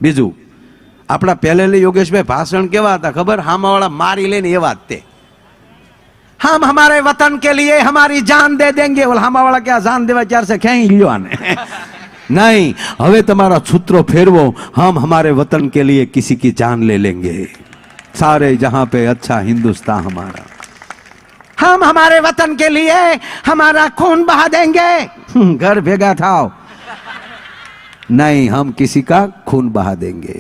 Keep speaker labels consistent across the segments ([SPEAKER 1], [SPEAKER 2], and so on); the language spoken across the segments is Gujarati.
[SPEAKER 1] બીજું, આપણા પહેલેલી યોગેશભાઈ ભાષણ કેવા હતા ખબર? હામાવાળા મારી લઈને એવા જ તે, हम हमारे वतन के लिए हमारी जान दे देंगे। बोल हामावाળા क्या जान देवा चार से खेई લ્યો આને नहीं, હવે તમારા સૂત્રો ફેરવો, हम हमारे वतन के लिए किसी की जान ले लेंगे, सारे जहां पे अच्छा हिंदुस्तान हमारा, हम हमारे वतन के लिए हमारा खून बहा देंगे। घर भेगा थाओ, नहीं हम किसी का खून बहा देंगे।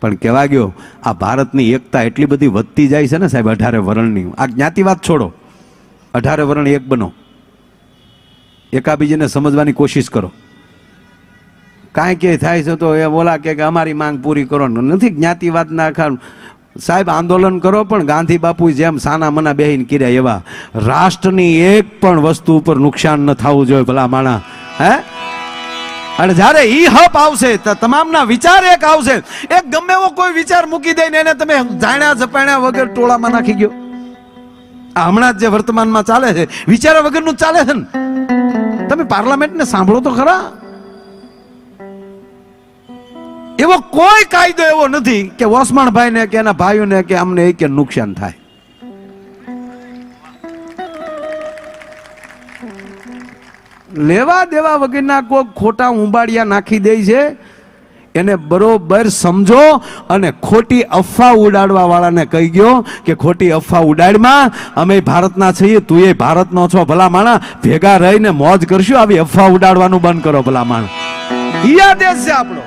[SPEAKER 1] પણ કહેવા ગયો આ ભારતની એકતા એટલી બધી વધતી જાય છે ને સાહેબ, 18 વર્ણની, આ જ્ઞાતિવાદ છોડો, 18 વર્ણ એક બનો, એકાબીજીને સમજવાની કોશિશ કરો. કાંઈ કે થાય છે તો એ બોલા કે અમારી માંગ પૂરી કરો, નથી જ્ઞાતિવાદના સાહેબ આંદોલન કરો, પણ ગાંધી બાપુ જેમ સાના મના બેહીને કર્યા એવા. રાષ્ટ્રની એક પણ વસ્તુ ઉપર નુકસાન ન થવું જોઈએ ભલા માણા. હે, અને જ્યારે ઈ હપ આવશે તો તમામના વિચાર એક આવશે. એક ગમે એવો કોઈ વિચાર મૂકી દે ને એને તમે જાણ્યા ઝપાણ્યા વગર ટોળામાં નાખી ગયો. આ હમણાં જ જે વર્તમાનમાં ચાલે છે વિચારા વગરનું ચાલે છે ને. તમે પાર્લામેન્ટને સાંભળો તો ખરા. એવો કોઈ કાયદો એવો નથી કે ઓસમાણભાઈ ને કે એના ભાઈઓને કે અમને એક નુકસાન થાય. લેવા દેવા વગરના કોઈ ખોટા ઉંબાડિયા નાખી દે છે, એને બરોબર સમજો. અને ખોટી અફવા ઉડાડવા વાળાને કહી ગયો કે ખોટી અફવા ઉડાડમાં, અમે ભારતના છીએ, તું એ ભારતનો છો, ભલા માણા ભેગા રહીને મોજ કરશું. આવી અફવા ઉડાડવાનું બંધ કરો ભલા માણા. ઈ દેશ છે આપણો.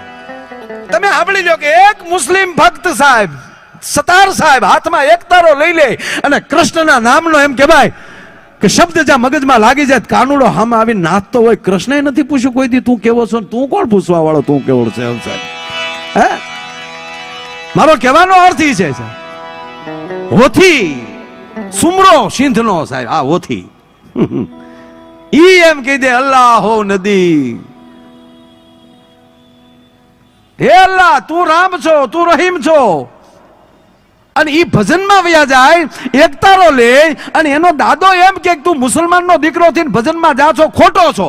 [SPEAKER 1] તમે સાંભળી લો કે એક મુસ્લિમ ભક્ત સાહેબ, સતાર સાહેબ હાથમાં એક તારો લઈ લે અને કૃષ્ણના નામનો એમ કહેવાય કે શબ્દ જ્યાં મગજમાં લાગી જાય, કાનુડો હામે આવી નાચતો હોય. કૃષ્ણએ નથી પૂછ્યું કોઈ દી તું કેવો છો, તું કોણ પૂછવા વાળો, તું કેવો છે એમ સાહેબ. હે, મારો કહેવાનો અર્થ ઈ છે હોથી સુમરો સિંધનો સાહેબ, આ હોથી ઈ એમ કહી દે અલ્લાહ હો નદી, હે અલ્લાહ તું રામ છો, તું રહીમ છો. અને ઈ ભજનમાં વયા જાય, એક તારો લે અને એનો દાદો એમ કે તું મુસલમાનનો દીકરો થઈને ભજનમાં જા છો, ખોટો છો.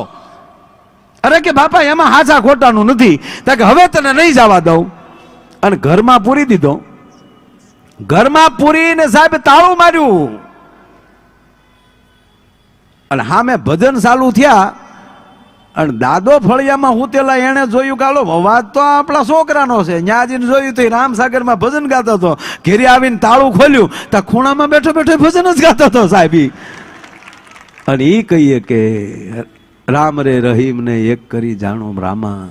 [SPEAKER 1] અરે કે બાપા એમાં હાચા ખોટાનું નથી. કે હવે તને નહીં જવા દઉં. અને ઘરમાં પૂરી દીધો. ઘરમાં પૂરીને સાહેબ તાળું માર્યું અને હા મેં ભજન ચાલુ થયા. અને દાદો ફળિયામાં હુતેલા એને જોયું કે આલો અવાજ તો આપણા છોકરાનો છે. ન્યાજીને જોયું તો રામસાગરમાં ભજન ગાતો હતો. ઘેરે આવીને તાળું ખોલ્યું તો ખૂણામાં બેઠો બેઠો ભજન જ ગાતો હતો સાહેબ. અને ઈ કહીએ કે રામ રે રહીમ ને એક કરી જાણો રામા,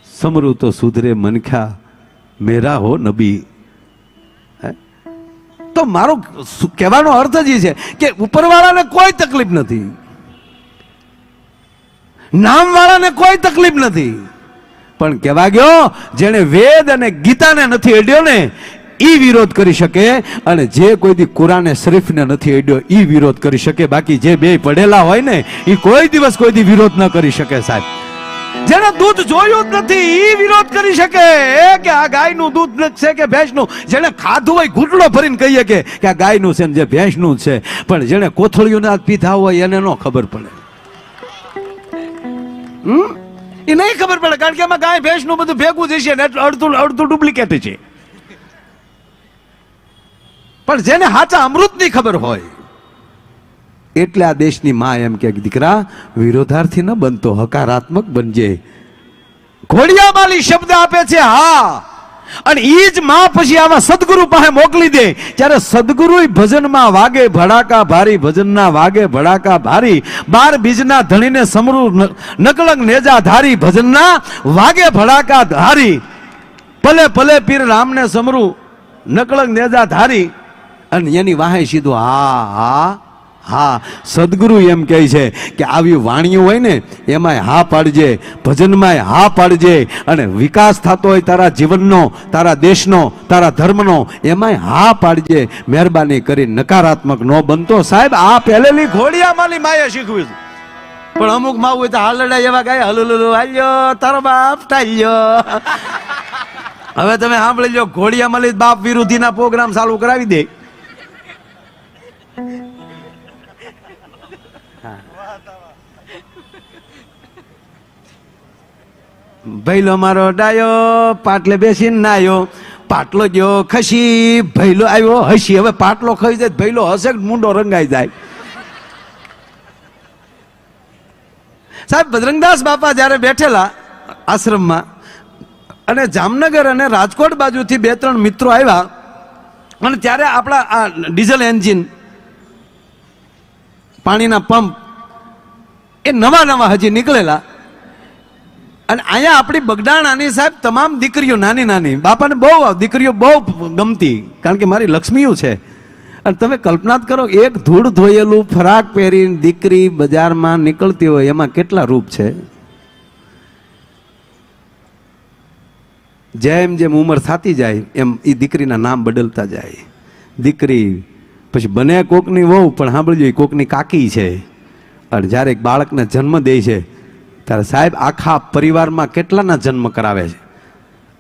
[SPEAKER 1] સમરું તો સુધરે મનખ્યા મેરા હો નબી. તો મારો કહેવાનો અર્થ જ છે કે ઉપરવાળાને કોઈ તકલીફ નથી, નામ વાળાને કોઈ તકલીફ નથી. પણ કહેવા ગયો જેને વેદ અને ગીતાને નથી અડ્યો ને ઈ વિરોધ કરી શકે, અને જે કોઈ દી કુરાને શરીફને નથી અડ્યો ઈ વિરોધ કરી શકે. બાકી જે બે પડેલા હોય ને ઈ કોઈ દિવસ કોઈ દી વિરોધ ન કરી શકે સાહેબ. જેને દૂધ જોયું જ નથી ઈ વિરોધ કરી શકે કે આ ગાયનું દૂધ છે કે ભેંસનું. જેને ખાધું હોય ઘૂંટડો ભરીને કહીએ કે આ ગાયનું છે ને જે ભેંસનું છે. પણ જેને કોથળીઓના પીધા હોય એને ન ખબર પડે. એ નહીં ખબર પડે, કારણ કે એમાં ગાય ભેંસ નું બધું ભેગું જ છે ને અડધું અડધું ડુપ્લિકેટ છે. પણ જેને હાચા અમૃતની ખબર હોય એટલે આ દેશની માં એમ કે દીકરા વિરોધાર્થી ન બનતો, હકારાત્મક બનજે. ઘોડિયામાલી શબ્દ આપે છે હા, અને ઈ જ માં પછી આવા સદગુરુ પાસે મોકલી દે. ત્યારે સદગુરુ ભજનમાં વાગે ભડાકા ભારી, ભજનના વાગે ભડાકા ભારી. 12 બીજના ધણીને સમરૂ નકલંગ નેજા ધારી, ભજનના વાગે ભડાકા ધારી. ભલે ભલે પીર રામને સમરૂ નકલંગ નેજા ધારી. અને એની વાહે સીધું હા હા હા. સદગુરુ એમ કહે છે કે આવી વાણીઓ હોય ને એમાંય હા પાડજે, ભજનમાંય હા પાડજે. અને વિકાસ થતો હોય તારા જીવનનો, તારા દેશનો, તારા ધર્મનો, એમાંય હા પાડજે. મહેરબાની કરી નકારાત્મક ન બનતો સાહેબ. આ પહેલેલી ઘોડિયામાલી માએ શીખવ્યું. પણ અમુક માં હોય તો હાલડા એવા ગાય હલુલુ હાલ્યો તારો બાપ ટાલ્યો. હવે તમે સાંભળી લો, ઘોડિયામાલી બાપ વિરોધીના પ્રોગ્રામ ચાલુ કરાવી દે. ભૈલો મારો ડાયો પાટલે બેસીને નાયો, પાટલો ગયો ખસી, ભૈલો આવ્યો હસી. હવે પાટલો ખાઈ જાય, ભૈલો હસે, મુંડો રંગાઈ જાય. સાહેબ બજરંગદાસ બાપા જ્યારે બેઠેલા આશ્રમમાં, અને જામનગર અને રાજકોટ બાજુથી 2-3 મિત્રો આવ્યા, અને ત્યારે આપણા આ ડીઝલ એન્જિન, પાણીના પંપ એ નવા હજી નીકળેલા. અને અહીંયા આપણી બગડાણાની સાહેબ તમામ દીકરીઓ નાની નાની, બાપાને બહુ દીકરીઓ બહુ ગમતી, કારણ કે મારી લક્ષ્મીઓ છે. અને તમે કલ્પના જ કરો, એક ધૂળ ધોયેલું ફરાક પહેરીને દીકરી બજારમાં નીકળતી હોય, એમાં કેટલા રૂપ છે. જેમ જેમ ઉંમર થતી જાય એમ એ દીકરીના નામ બદલતા જાય. દીકરી પછી બને કોકની વહુ, પણ સાંભળજો એ કોકની કાકી છે. અને જ્યારે એક બાળકને જન્મ દે છે ત્યારે સાહેબ આખા પરિવારમાં કેટલાના જન્મ કરાવે છે.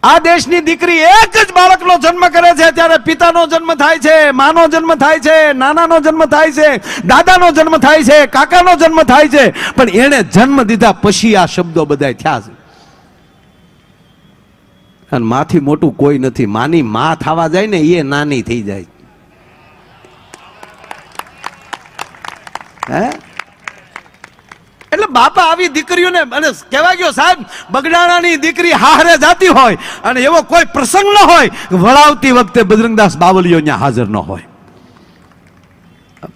[SPEAKER 1] આ દેશની દીકરી એક જ બાળકનો જન્મ કરે છે, ત્યારે પિતાનો જન્મ થાય છે, માનો જન્મ થાય છે, નાનાનો જન્મ થાય છે, દાદાનો જન્મ થાય છે, કાકાનો જન્મ થાય છે. પણ એણે જન્મ દીધા પછી આ શબ્દો બધાય થયા છે. અને માથી મોટું કોઈ નથી. માની માં થવા જાય ને એ નાની થઈ જાય. હે એટલે બાપા આવી દીકરીઓને, અને કહેવા ગયો સાહેબ બગડાણાની દીકરી હારે જાતી હોય અને એવો કોઈ પ્રસંગ ન હોય, વળાવતી વખતે બજરંગદાસ બાવલીઓ ત્યાં હાજર ન હોય.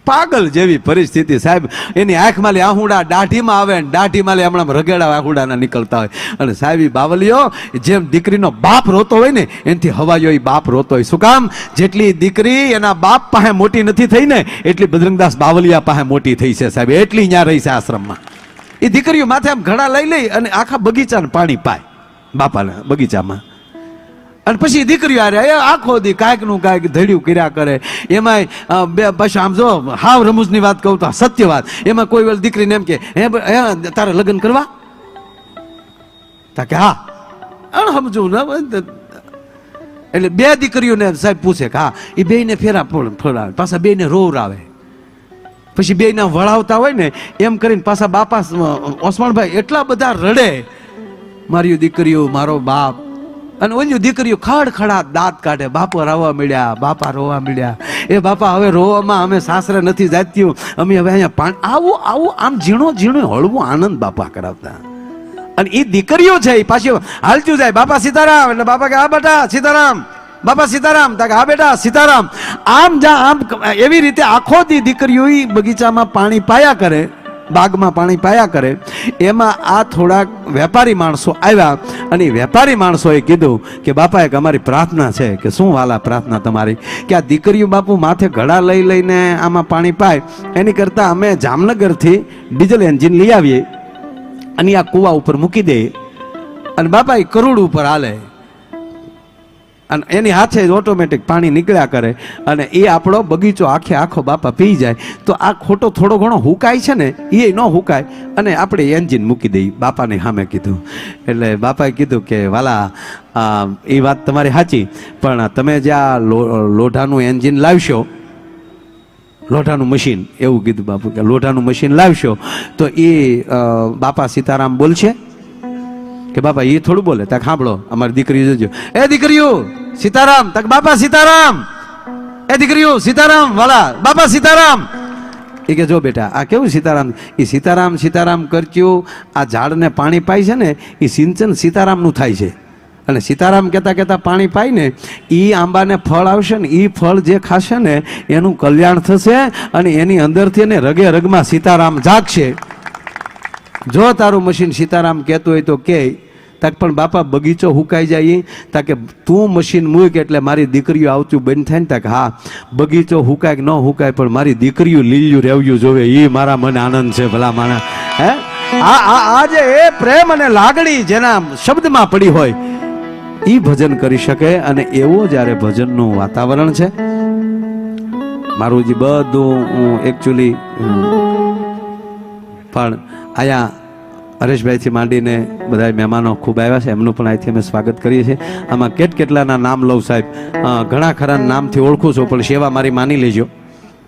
[SPEAKER 1] પાગલ જેવી પરિસ્થિતિ સાહેબ. એની આંખમાં લે આહુડા દાઢીમાં આવે, ને દાઢીમાં લે હમણાં રગેડા આહુડાના નીકળતા હોય. અને સાહેબ એ બાવલીઓ જેમ દીકરીનો બાપ રોતો હોય ને, એનાથી હવાયો એ બાપ રોતો હોય. શું કામ? જેટલી દીકરી એના બાપ પાસે મોટી નથી થઈ ને, એટલી બજરંગદાસ બાવલિયા પાસે મોટી થઈ છે સાહેબ. એટલી ત્યાં રહી છે આશ્રમમાં. એ દીકરીઓ માથે આમ ઘડા લઈ અને આખા બગીચાને પાણી પાય બાપાના બગીચામાં. અને પછી દીકરીઓ આખો દી કાંઈક નું કાંઈક ધડ્યું કર્યા કરે. એમાંય પછી આમ જો હાવ રમૂજની વાત કહું તો સત્ય વાત, એમાં કોઈ વાર દીકરીને એમ કે હે તારે લગ્ન કરવા? તા કે હા. સમજવું ને, એટલે 2 દીકરીઓને સાહેબ પૂછે કે હા. એ બેયને ફેરા ફોડાવે, પાછા બેયને રોવરાવે, પછી બેયના વળાવતા હોય ને એમ કરીને પાછા બાપા ઓસમાણભાઈ એટલા બધા રડે, મારી દીકરીઓ, મારો બાપ. અને ઓલી દીકરીઓ ખડખડા દાંત કાઢે, બાપા રોવા મળ્યા, બાપા રોવા મળ્યા. એ બાપા હવે રોવામાં અમે સાસરે નથી જાત્યું, અમે હવે અહીંયા પાણી. આવું આમ ઝીણો હળવું આનંદ બાપા કરાવતા. અને એ દીકરીઓ છે એ પાછી હાલતું જાય, બાપા સીતારામ. એટલે બાપા કે હા બેટા સીતારામ, બાપા સીતારામ. તા કે હા બેટા સીતારામ. આમ એવી રીતે આખો દી દીકરીઓ બગીચામાં પાણી પાયા કરે, બાગમાં પાણી પાયા કરે. એમાં આ થોડાક વેપારી માણસો આવ્યા, અને વેપારી માણસોએ કીધું કે બાપા એક અમારી પ્રાર્થના છે. કે શું વાલા પ્રાર્થના તમારી? કે આ દીકરીઓ બાપુ માથે ઘડા લઈને આમાં પાણી પાય, એની કરતાં અમે જામનગરથી ડીઝલ એન્જિન લઈ આવીએ અને આ કૂવા ઉપર મૂકી દઈએ, અને બાપા એ કરોડ ઉપર હાલે, અને એની હાથે જ ઓટોમેટિક પાણી નીકળ્યા કરે, અને એ આપણો બગીચો આખો બાપા પી જાય. તો આ ખોટો થોડો ઘણો હુકાય છે ને, એ ન હુકાય, અને આપણે એન્જિન મૂકી દઈએ. બાપાને સામે કીધું. એટલે બાપાએ કીધું કે વાલા એ વાત તમારી સાચી, પણ તમે જે આ લોઢાનું એન્જિન લાવશો, લોઢાનું મશીન, એવું કીધું બાપુ કે લોઢાનું મશીન લાવશો તો એ બાપા સીતારામ બોલશે? કે બાપા એ થોડું બોલે. તક સાંભળો, અમારી દીકરી જોજો, એ દીકરીઓ સીતારામ. તક બાપા સીતારામ. એ દીકરીઓ સીતારામ વાલા, બાપા સીતારામ. એ કે જો બેટા આ કેવું સીતારામ? એ સીતારામ સીતારામ કરચ્યું. આ ઝાડને પાણી પાય છે ને, એ સિંચન સીતારામનું થાય છે. અને સીતારામ કહેતા પાણી પાય ને, એ આંબાને ફળ આવશે ને, એ ફળ જે ખાશે ને એનું કલ્યાણ થશે, અને એની અંદરથી એને રગે રગમાં સીતારામ જાગશે. જો તારું મશીન સીતારામ કહેતું હોય તો કે. તક પણ બાપા બગીચો હુકાઈ જાય, તાકે તું મશીન મૂક એટલે મારી દીકરીઓ આવતું બંધ થાય ને. તક હા, બગીચો હુકાય કે ન હુકાય, પણ મારી દીકરીઓ લીલું રહેવું જોવે, એ મારા મને આનંદ છે. ભલા માણા હે આ જે એ પ્રેમ અને લાગણી જેના શબ્દમાં પડી હોય એ ભજન કરી શકે. અને એવો જ્યારે ભજનનું વાતાવરણ છે મારું જે બધું એકચ્યુઅલી પણ અહીંયા હરેશભાઈથી માંડીને બધા મહેમાનો ખૂબ આવ્યા છે, એમનું પણ અહીંથી અમે સ્વાગત કરીએ છીએ. આમાં કેટલાના નામ લઉં સાહેબ, ઘણા ખરા નામથી ઓળખું છું, પણ સેવા મારી માની લેજો.